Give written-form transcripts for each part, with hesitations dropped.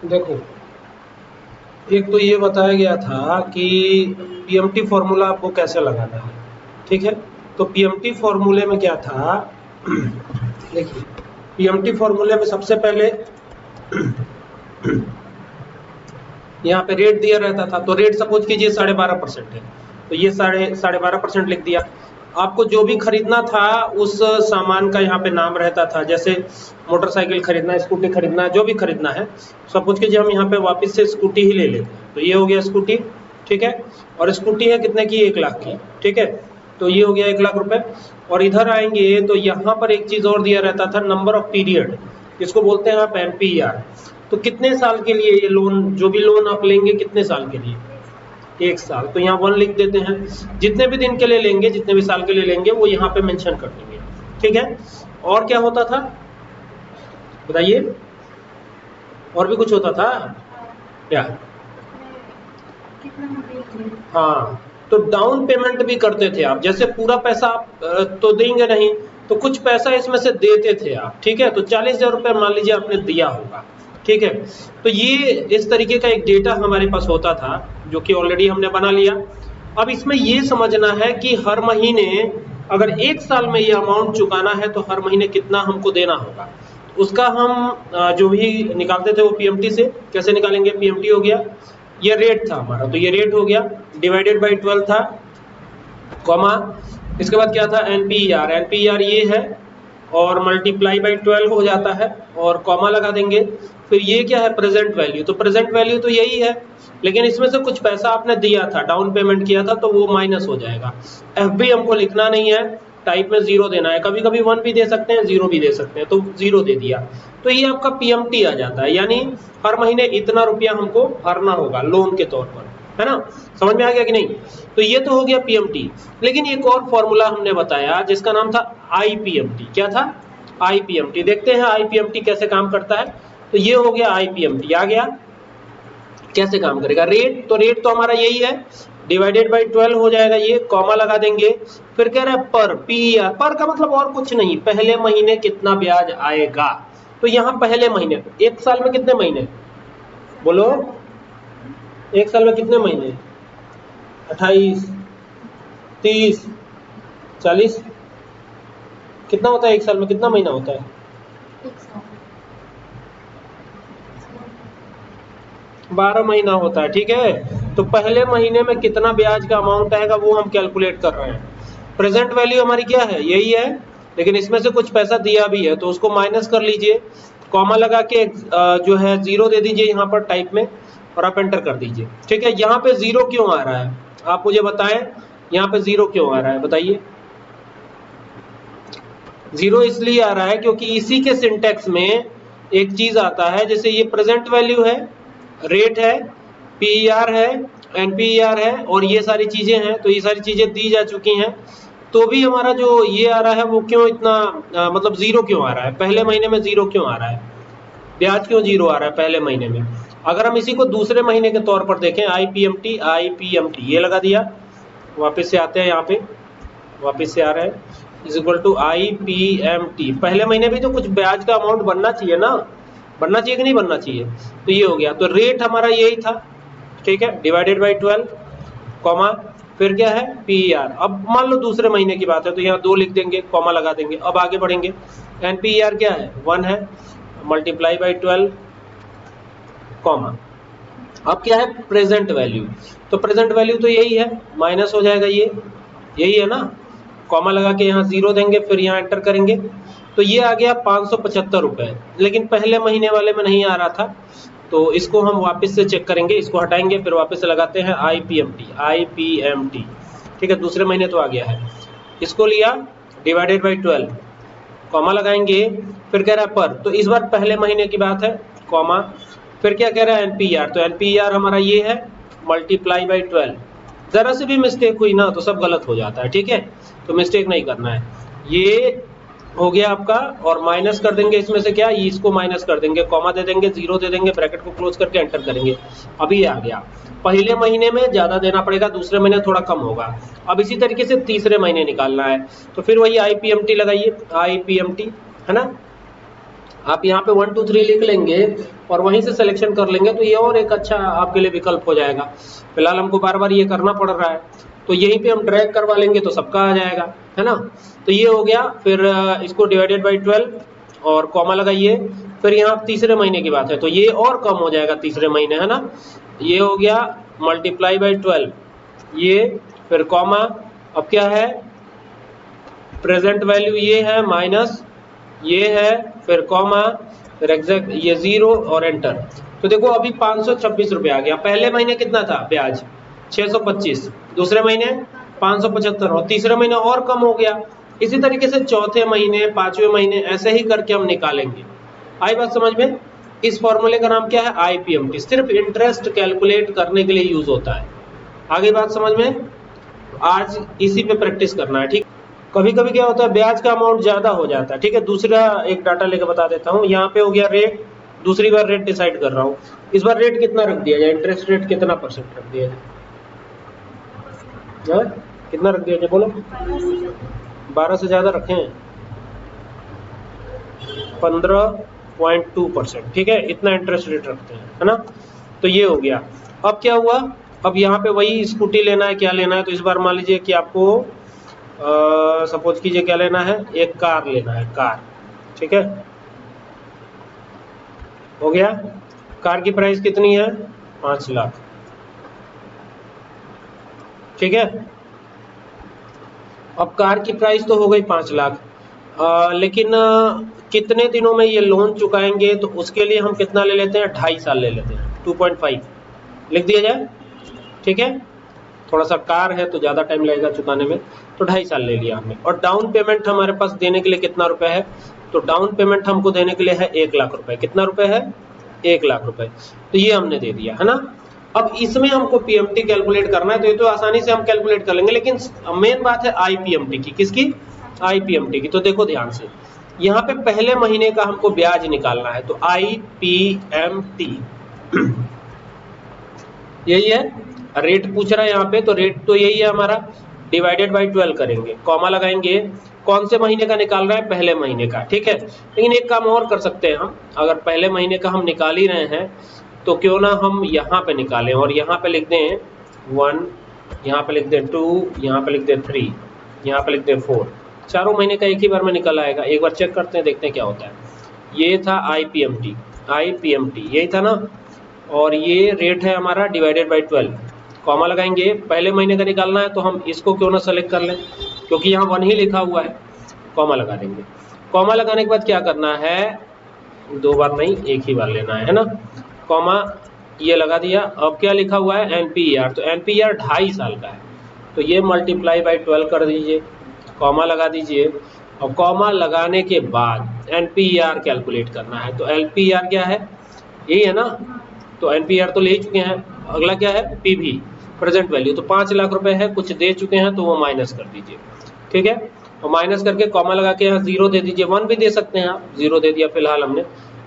देखो, एक तो ये बताया गया था कि पीएमटी फॉर्मूला आपको कैसे लगाना है, ठीक है। तो पीएमटी फॉर्मूले में क्या था, देखिए पीएमटी फॉर्मूले में सबसे पहले यहाँ पे रेट दिया रहता था, तो रेट सपोज कीजिए 12.5% है, तो ये 12.5% लिख दिया। आपको जो भी खरीदना था उस सामान का यहाँ पे नाम रहता था, जैसे मोटरसाइकिल खरीदना है, स्कूटी खरीदना है, जो भी खरीदना है। सपोज कीजिए हम यहाँ पे वापस से स्कूटी ही ले लेते हैं, तो ये हो गया स्कूटी, ठीक है। और स्कूटी है कितने की, 1 लाख की, ठीक है। तो ये हो गया 1 लाख रुपए। और इधर आएंगे तो यहाँ पर एक चीज और दिया रहता था, नंबर ऑफ पीरियड, इसको बोलते हैं आप एनपीआर। तो कितने साल के लिए ये लोन, जो भी लोन आप लेंगे कितने साल के लिए, 1 साल, तो यहाँ 1 लिख देते हैं। जितने भी दिन के लिए लेंगे, जितने भी साल के लिए लेंगे, वो यहाँ पे मेंशन कर देंगे, ठीक है। और क्या होता था बताइए, और भी कुछ होता था क्या? हाँ, तो डाउन पेमेंट भी करते थे आप, जैसे पूरा पैसा आप तो देंगे नहीं, तो कुछ पैसा इसमें से देते थे आप, ठीक है। तो 40,000 रुपये मान लीजिए आपने दिया होगा, ठीक है। तो ये इस तरीके का एक डेटा हमारे पास होता था, जो कि ऑलरेडी हमने बना लिया। अब इसमें ये समझना है कि हर महीने अगर 1 साल में ये अमाउंट चुकाना है तो हर महीने कितना हमको देना होगा, उसका हम जो भी निकालते थे वो पीएमटी से। कैसे निकालेंगे, पीएमटी हो गया, ये रेट था हमारा, तो ये रेट हो गया, डिवाइडेड बाई 12 था, कॉमा, इसके बाद क्या था, एनपीआर, एनपीआर ये है, और मल्टीप्लाई बाई 12 हो जाता है, और कॉमा लगा देंगे। फिर ये क्या है, प्रेजेंट वैल्यू, तो प्रेजेंट वैल्यू तो यही है, लेकिन इसमें से कुछ पैसा आपने दिया था, डाउन पेमेंट किया था, तो वो माइनस हो जाएगा। एफबी हमको लिखना नहीं है, टाइप में 0 देना है, कभी कभी 1 भी दे सकते हैं, 0 भी दे सकते हैं, तो 0 दे दिया, तो ये आपका पीएमटी आ जाता है, यानी हर महीने इतना रुपया हमको भरना होगा लोन के तौर पर, है ना। समझ में आ गया कि नहीं? तो ये तो हो गया पीएमटी। लेकिन एक और फॉर्मूला हमने बताया जिसका नाम था आईपीएमटी। क्या था, आईपीएमटी। देखते हैं आईपीएमटी कैसे काम करता है। तो ये हो गया आईपीएमटी आ गया। कैसे काम करेगा, रेट, तो रेट तो हमारा यही है, डिवाइडेड बाई 12 हो जाएगा, ये कॉमा लगा देंगे। फिर कह रहा है पर, पीआर, पर का मतलब और कुछ नहीं, पहले महीने कितना ब्याज आएगा। तो यहाँ पहले महीने, 1 साल में कितने महीने बोलो, 1 साल में कितने महीने, 28, 30, 40, कितना होता है 1 साल में, कितना महीना होता है, 12 महीना होता है, ठीक है। तो पहले महीने में कितना ब्याज का अमाउंट आएगा वो हम कैलकुलेट कर रहे हैं। प्रेजेंट वैल्यू हमारी क्या है, यही है, लेकिन इसमें से कुछ पैसा दिया भी है, तो उसको माइनस कर लीजिए, कॉमा लगा के जो है 0 दे दीजिए यहाँ पर टाइप में, और आप एंटर कर दीजिए, ठीक है। यहाँ पे 0 क्यों आ रहा है, आप मुझे बताएं, यहाँ पे 0 क्यों आ रहा है, बताइए। 0 इसलिए आ रहा है क्योंकि इसी के सिंटेक्स में एक चीज आता है, जैसे ये प्रेजेंट वैल्यू है, रेट है, पीईआर है, एनपीईआर है, और ये सारी चीजें हैं, तो ये सारी चीजें दी जा चुकी हैं। तो भी हमारा जो ये आ रहा है वो क्यों इतना मतलब 0 क्यों आ रहा है, पहले महीने में 0 क्यों आ रहा है, ब्याज क्यों 0 आ रहा है पहले महीने में। अगर हम इसी को दूसरे महीने के तौर पर देखें, आईपीएमटी, आईपीएमटी ये लगा दिया, वापस से आते हैं यहाँ पे, वापस से आ रहे हैं, इज इक्वल टू आईपीएमटी। पहले महीने भी तो कुछ ब्याज का अमाउंट बनना चाहिए ना, बनना चाहिए कि नहीं बनना चाहिए। तो ये हो गया, तो रेट हमारा यही था, ठीक है, डिवाइडेड बाई 12, कॉमा, फिर क्या है, पीईआर। अब मान लो दूसरे महीने की बात है, तो यहाँ 2 लिख देंगे, कॉमा लगा देंगे। अब आगे बढ़ेंगे, एनपीईआर क्या है, 1 है, मल्टीप्लाई बाई 12, कॉमा। अब क्या है, प्रेजेंट वैल्यू, तो प्रेजेंट वैल्यू तो यही है, माइनस हो जाएगा, ये यही है ना, कॉमा लगा के यहाँ 0 देंगे, फिर यहाँ एंटर करेंगे, तो ये आ गया 575 रुपए। लेकिन पहले महीने वाले में नहीं आ रहा था, तो इसको हम वापस से चेक करेंगे, इसको हटाएंगे, फिर वापस से लगाते हैं आईपीएमटी, आईपीएमटी, ठीक है, दूसरे महीने तो आ गया है, इसको लिया, डिवाइडेड बाई 12, कॉमा लगाएंगे, फिर कह रहा है पर, तो इस बार पहले महीने की बात है, कॉमा, फिर क्या कह रहा है, एनपीआर, तो एनपीआर हमारा ये है, मल्टीप्लाई बाई 12। जरा से भी मिस्टेक हुई ना तो सब गलत हो जाता है, ठीक है, तो मिस्टेक नहीं करना है। ये हो गया आपका, और माइनस कर देंगे इसमें से क्या, इसको माइनस कर देंगे, कॉमा दे देंगे, 0 दे देंगे, ब्रैकेट को क्लोज करके एंटर करेंगे। अभी आ गया, पहले महीने में ज्यादा देना पड़ेगा, दूसरे महीने थोड़ा कम होगा। अब इसी तरीके से तीसरे महीने निकालना है, तो फिर वही आईपीएमटी लगाइए, आईपीएमटी, है ना, आप यहाँ पे 1 2 3 लिख लेंगे और वहीं से सिलेक्शन कर लेंगे तो ये और एक अच्छा आपके लिए विकल्प हो जाएगा। फिलहाल हमको बार बार ये करना पड़ रहा है, तो यहीं पे हम ड्रैग करवा लेंगे तो सबका आ जाएगा, है ना। तो ये हो गया। फिर इसको डिवाइडेड बाई 12 और कॉमा लगाइए। फिर यहाँ तीसरे महीने की बात है तो ये और कम हो जाएगा तीसरे महीने, है ना। ये हो गया मल्टीप्लाई बाई 12, ये फिर कॉमा। अब क्या है, प्रेजेंट वैल्यू ये है माइनस ये है, फिर कॉमा, फिर एग्जैक्ट ये 0 और एंटर। तो देखो अभी 526 रुपये आ गया। पहले महीने कितना था ब्याज 625, दूसरे महीने 575 और तीसरे महीने और कम हो गया। इसी तरीके से चौथे महीने, पांचवें महीने ऐसे ही करके हम निकालेंगे। आई बात समझ में। इस फॉर्मूले का नाम क्या है, आईपीएमटी, सिर्फ इंटरेस्ट कैलकुलेट करने के लिए यूज होता है। आगे बात समझ में। आज इसी पे प्रैक्टिस करना है, ठीक। कभी कभी क्या होता है ब्याज का अमाउंट ज्यादा हो जाता है, ठीक है। दूसरा एक डाटा लेकर बता देता हूँ। यहाँ पे हो गया रेट, दूसरी बार रेट डिसाइड कर रहा हूँ। इस बार रेट कितना रख दिया जाए, इंटरेस्ट रेट कितना परसेंट रख दिया जाए, कितना रख दिया जाए बोलो। 12 से ज्यादा रखें, 15.2%, ठीक है, इतना इंटरेस्ट रेट रखते हैं, है ना। तो ये हो गया। अब क्या हुआ, अब यहाँ पे वही स्कूटी लेना है, क्या लेना है, तो इस बार मान लीजिए कि आपको सपोज कीजिए क्या लेना है, एक कार लेना है, कार, ठीक है, हो गया। कार की प्राइस कितनी है, 5 लाख, ठीक है। अब कार की प्राइस तो हो गई 5 लाख, लेकिन कितने दिनों में ये लोन चुकाएंगे, तो उसके लिए हम कितना ले लेते हैं, 2.5 साल ले लेते हैं, 2.5 लिख दिया जाए, ठीक है। थोड़ा सा कार है तो ज़्यादा टाइम लगेगा चुकाने में, तो 2.5 साल ले लिया हमने। और डाउन पेमेंट हमारे पास देने के लिए कितना रुपए है, तो डाउन पेमेंट हमको देने के लिए है 1 लाख रुपए। कितना रुपए है, 1 लाख रुपए, तो ये हमने दे दिया, है ना। अब इसमें हमको पीएमटी कैलकुलेट करना है, तो ये तो आसानी से हम कैलकुलेट कर लेंगे, लेकिन मेन बात है आईपीएमटी की। किसकी, आईपीएमटी की। तो देखो ध्यान से, यहाँ पे पहले महीने का हमको ब्याज निकालना है, तो आईपीएमटी यही है। रेट पूछ रहा है यहाँ पे, तो रेट तो यही है हमारा, डिवाइडेड बाई 12 करेंगे, कॉमा लगाएंगे। कौन से महीने का निकाल रहा है, पहले महीने का, ठीक है। लेकिन एक काम और कर सकते हैं हम, अगर पहले महीने का हम निकाल ही रहे हैं तो क्यों ना हम यहाँ पे निकालें, और यहाँ पे लिख दें 1, यहाँ पे लिख दें 2, यहाँ पे लिख दें 3, यहाँ पे लिख दें 4। चारों महीने का एक ही बार में निकल आएगा। एक बार चेक करते हैं, देखते हैं क्या होता है। ये था आईपीएमटी, आईपीएमटी यही था ना, और ये रेट है हमारा डिवाइडेड बाई 12, कॉमा लगाएंगे। पहले महीने का निकालना है तो हम इसको क्यों ना सेलेक्ट कर लें, क्योंकि यहाँ 1 ही लिखा हुआ है, कॉमा लगा देंगे। कॉमा लगाने के बाद क्या करना है, 2 बार नहीं, एक ही बार लेना है ना। कॉमा ये लगा दिया। अब क्या लिखा हुआ है, एनपीआर, तो एनपीआर 2.5 साल का है, तो ये मल्टीप्लाई बाई 12 कर दीजिए, कॉमा लगा दीजिए। और कॉमा लगाने के बाद एनपीआर कैलकुलेट करना है, तो एनपीआर क्या है, यही है ना, तो एनपीआर तो ले ही चुके हैं। अगला क्या है, पीवी, प्रेजेंट वैल्यू, तो 5 लाख रुपए है, कुछ दे चुके हैं तो वो माइनस कर दीजिए, ठीक है। और माइनस करके कॉमा लगा के यहाँ 0 दे दीजिए, 1 भी दे सकते हैं आप, 0 दे दिया फिलहाल हमने।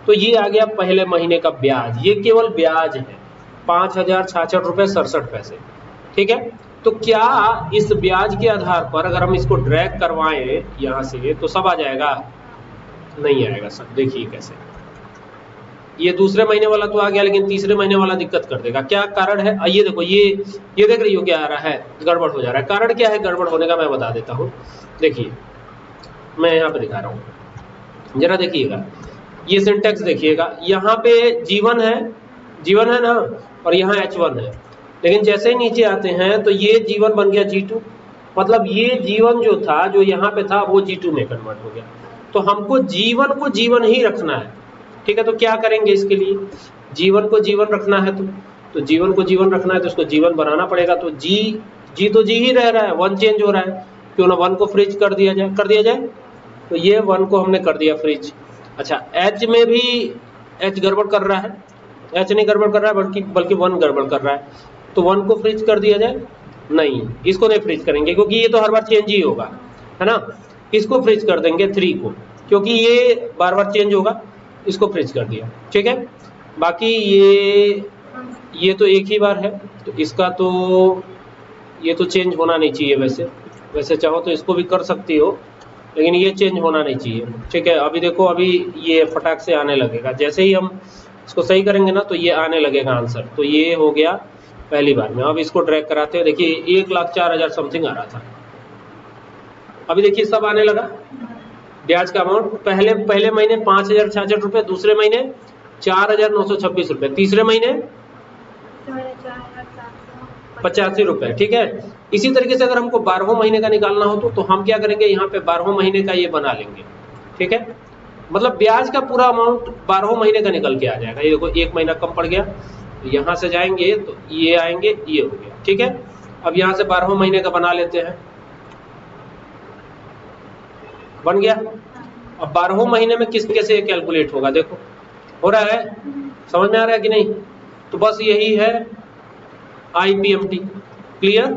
तो ये आ गया पहले महीने का ब्याज, ये केवल ब्याज है, 5,066 रुपये 67 पैसे, ठीक है। तो क्या इस ब्याज के आधार पर अगर हम इसको ड्रैग करवाएं यहाँ से तो सब आ जाएगा, नहीं आएगा सब। देखिए कैसे, ये दूसरे महीने वाला तो आ गया, लेकिन तीसरे महीने वाला दिक्कत कर देगा। क्या कारण है, ये देखो, ये देख रही हो क्या आ रहा है, गड़बड़ हो जा रहा है। कारण क्या है गड़बड़ होने का, मैं बता देता हूँ। देखिए मैं यहाँ पे दिखा रहा हूँ, जरा देखिएगा, ये सिंटेक्स देखिएगा। यहाँ पे जीवन है ना, और यहाँ H1 है, लेकिन जैसे ही नीचे आते हैं तो ये जीवन बन गया G2, मतलब ये जीवन जो था, जो यहाँ पे था, वो G2 में कन्वर्ट हो गया। तो हमको जीवन को जीवन ही रखना है, ठीक है। तो क्या करेंगे इसके लिए, जीवन को जीवन रखना है, तो जीवन को जीवन रखना है तो उसको जीवन बनाना पड़ेगा। तो जी तो जी ही रह रहा है, 1 चेंज हो रहा है, क्यों ना 1 को फ्रीज कर दिया जाए। तो ये 1 को हमने कर दिया फ्रीज। अच्छा, H में भी H गड़बड़ कर रहा है, H नहीं गड़बड़ कर रहा है, बल्कि 1 गड़बड़ कर रहा है, तो 1 को फ्रीज कर दिया जाए। नहीं, इसको नहीं फ्रीज करेंगे, क्योंकि ये तो हर बार चेंज ही होगा, है ना। इसको फ्रीज कर देंगे 3 को, क्योंकि ये बार बार चेंज होगा, इसको फ्रीज कर दिया, ठीक है। बाकी ये तो एक ही बार है, तो इसका तो ये तो चेंज होना नहीं चाहिए। वैसे चाहो तो इसको भी कर सकती हो, लेकिन ये चेंज होना नहीं चाहिए। ठीक है, अभी देखो अभी ये फटाक से आने लगेगा, जैसे ही हम इसको सही करेंगे ना तो ये आने लगेगा आंसर। तो ये हो गया पहली बार में। अब इसको ड्रैग कराते हैं, देखिए 1,04,000 समथिंग आ रहा था, अभी देखिए सब आने लगा। ब्याज का अमाउंट पहले महीने 5,066 रुपए, दूसरे महीने 4,926 रुपए, तीसरे महीने 85 रुपए। ठीक है, इसी तरीके से अगर हमको 12वें महीने का निकालना हो तो हम क्या करेंगे, यहाँ पे 12वें महीने का ये बना लेंगे। ठीक है, मतलब ब्याज का पूरा अमाउंट 12वें महीने का निकल के आ जाएगा। ये देखो एक महीना कम पड़ गया, यहाँ से जाएंगे तो ये आएंगे, ये हो गया। ठीक है, अब यहाँ से 12वें महीने का बना लेते हैं, बन गया। अब 12वें महीने में किस कैसे कैलकुलेट होगा, देखो हो रहा है, समझ में आ रहा है कि नहीं। तो बस यही है IPMT, क्लियर।